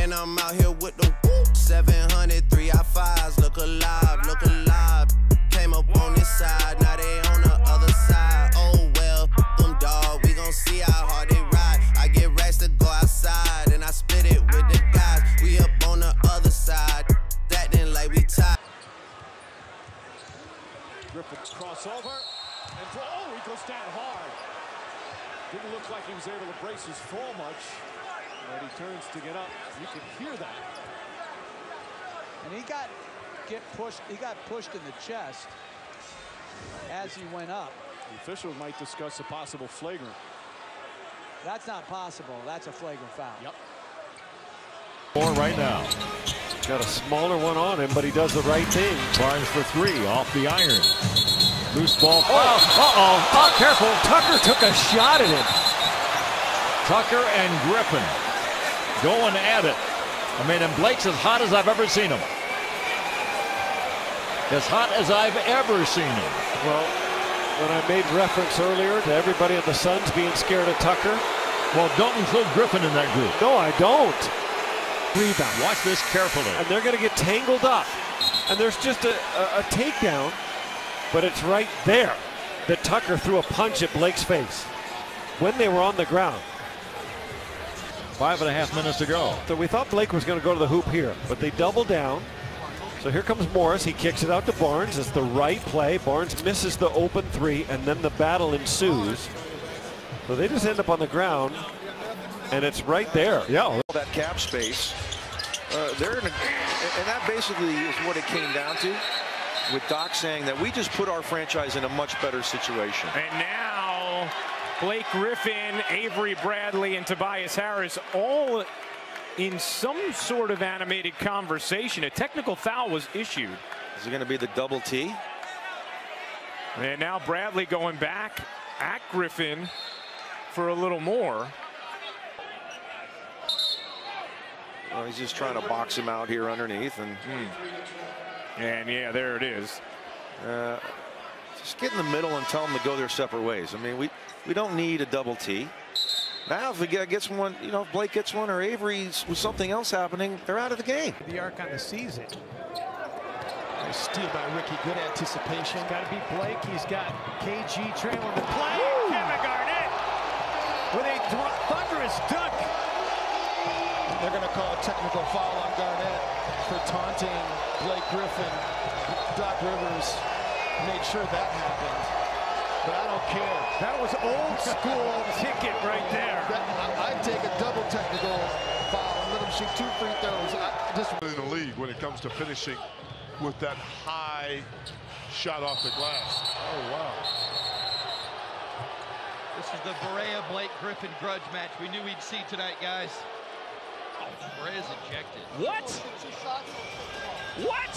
And I'm out here with the whoop. 700, 3 I-5s, look alive, look alive. Came up on this side, now they on the other side. Oh well, them dog, we gon' see how hard they ride. I get racks to go outside, and I split it with the guys. We up on the other side, acting like we tied. Griffin crossover, and oh, he goes down hard. Didn't look like he was able to brace his fall much, but he turns to get up. You can hear that. And he got pushed in the chest as he went up. The officials might discuss a possible flagrant. That's not possible. That's a flagrant foul. Yep. Right now. Got a smaller one on him, but he does the right thing. Barnes for 3 off the iron. Loose ball. Oh, careful. Tucker took a shot at it. Tucker and Griffin going at it. I mean, and Blake's as hot as I've ever seen him. As hot as I've ever seen him. Well, when I made reference earlier to everybody on the Suns being scared of Tucker. Well, don't include Griffin in that group. No, I don't. Rebound. Watch this carefully. And they're going to get tangled up. And there's just a takedown, but it's right there that Tucker threw a punch at Blake's face when they were on the ground. 5.5 minutes to go. So we thought Blake was going to go to the hoop here, but they double down. So here comes Morris. He kicks it out to Barnes. It's the right play. Barnes misses the open 3, and then the battle ensues. So they just end up on the ground, and it's right there. Yeah. That cap space. They're in a, and that basically is what it came down to, with Doc saying that we just put our franchise in a much better situation. And now Blake Griffin, Avery Bradley, and Tobias Harris all in some sort of animated conversation. A technical foul was issued. Is it going to be the double T? And now Bradley going back at Griffin for a little more. Well, he's just trying to box him out here underneath, and yeah, there it is. Just get in the middle and tell them to go their separate ways. I mean, we don't need a double T. Now, if the guy gets one, you know, if Blake gets one or Avery's with something else happening, they're out of the game. The arc on the season. Nice steal by Ricky. Good anticipation. Got to beat Blake. He's got KG trailing the play. Kevin Garnett with a thunderous dunk. They're going to call a technical foul on Garnett for taunting Blake Griffin. Doc Rivers made sure that happened. But I don't care. That was old school ticket right there. I'd take a double technical foul and let him shoot 2 free throws. Just in the league when it comes to finishing with that high shot off the glass. Oh, wow. This is the Barea Blake Griffin grudge match we knew we'd see tonight, guys. Oh, Barea's ejected. What? What?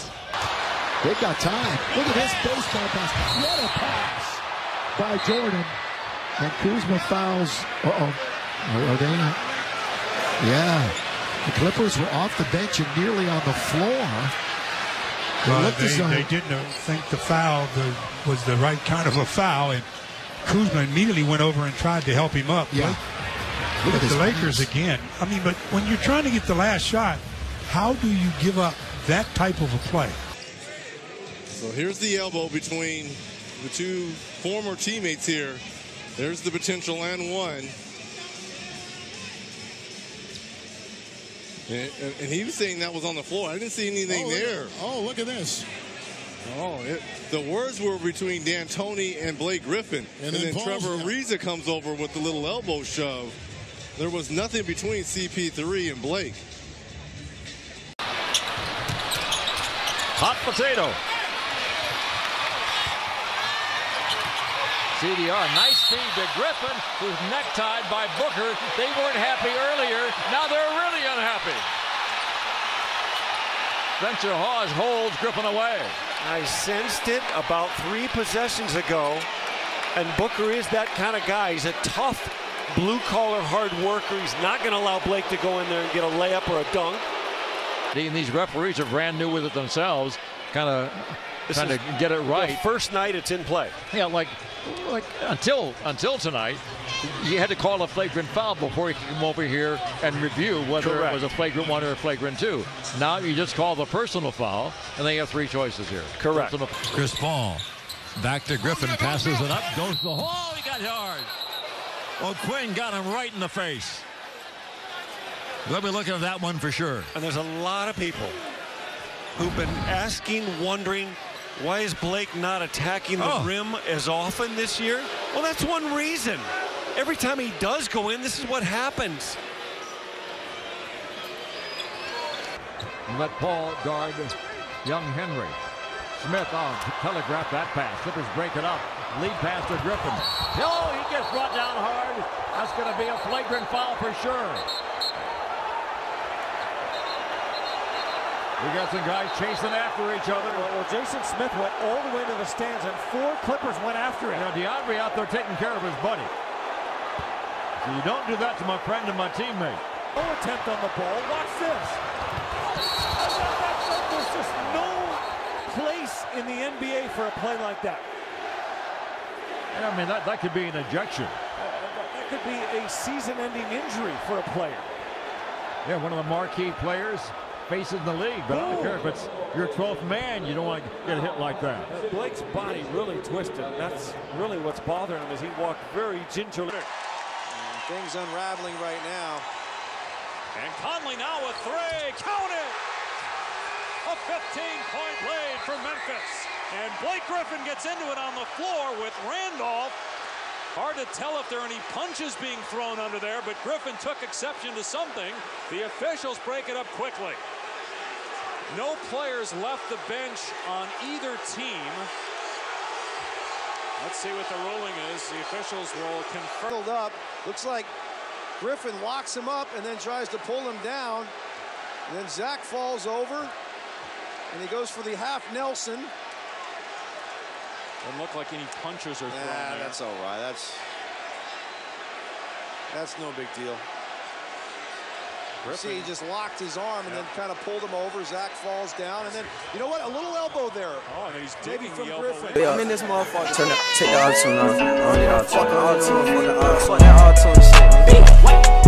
They've got time. Look at this baseball pass. What a pass by Jordan. And Kuzma fouls. Are they? Yeah. The Clippers were off the bench and nearly on the floor. They didn't think the foul was the right kind of a foul, and Kuzma immediately went over and tried to help him up. Yeah. Look at the Lakers again. I mean, but when you're trying to get the last shot, how do you give up that type of a play? So here's the elbow between the two former teammates here. There's the potential and one. And he was saying that was on the floor. I didn't see anything there. Oh, look at this. The words were between D'Antoni and Blake Griffin. And then Trevor Ariza comes over with the little elbow shove. There was nothing between CP3 and Blake. Hot potato. CDR, nice feed to Griffin, who's necktied by Booker. They weren't happy earlier. Now they're really unhappy. Spencer Hawes holds Griffin away. I sensed it about 3 possessions ago, and Booker is that kind of guy. He's a tough, blue-collar, hard worker. He's not going to allow Blake to go in there and get a layup or a dunk. And these referees are brand new with it themselves, kind of trying to get it right. The first night it's in play. Yeah, like until tonight, you had to call a flagrant foul before you could come over here and review whether it was a flagrant 1 or a flagrant 2. Now you just call the personal foul, and they have 3 choices here. Correct. Chris Paul back to Griffin, passes it up, goes to the hole. He got yards. O'Quinn got him right in the face. We'll be looking at that one for sure. And there's a lot of people who've been asking, wondering, why is Blake not attacking the rim as often this year? Well, that's one reason. Every time he does go in, this is what happens. Let Paul guard young Henry. Smith telegraph that pass. Clippers break it up. Lead pass to Griffin. Oh, he gets brought down hard. That's going to be a flagrant foul for sure. We got some guys chasing after each other. Well, Jason Smith went all the way to the stands, and 4 Clippers went after him. Now, DeAndre out there taking care of his buddy. So you don't do that to my friend and my teammate. No attempt on the ball. Watch this. There's just no place in the NBA for a play like that. Yeah, I mean, that could be an ejection. That could be a season-ending injury for a player. Yeah, one of the marquee players facing the league, but I don't care if it's your 12th man, you don't want to get hit like that. Blake's body really twisted. That's really what's bothering him as he walked very gingerly. And things unraveling right now. And Conley now with 3. Count it! A 15-point lead for Memphis. And Blake Griffin gets into it on the floor with Randolph. Hard to tell if there are any punches being thrown under there, but Griffin took exception to something. The officials break it up quickly. No players left the bench on either team. Let's see what the ruling is. The officials will confirm. Up. Looks like Griffin locks him up and then tries to pull him down. And then Zach falls over, and he goes for the half Nelson. Doesn't look like any punches are thrown there. That's all right. That's no big deal. See, he just locked his arm and then kind of pulled him over. Zach falls down, and then, you know what? A little elbow there. Oh, and he's digging from the elbow Griffin. I'm in this motherfucker. Take the auto-tune off. I don't need auto-tune. Fuck the auto-tune. Fuck that auto-tune shit.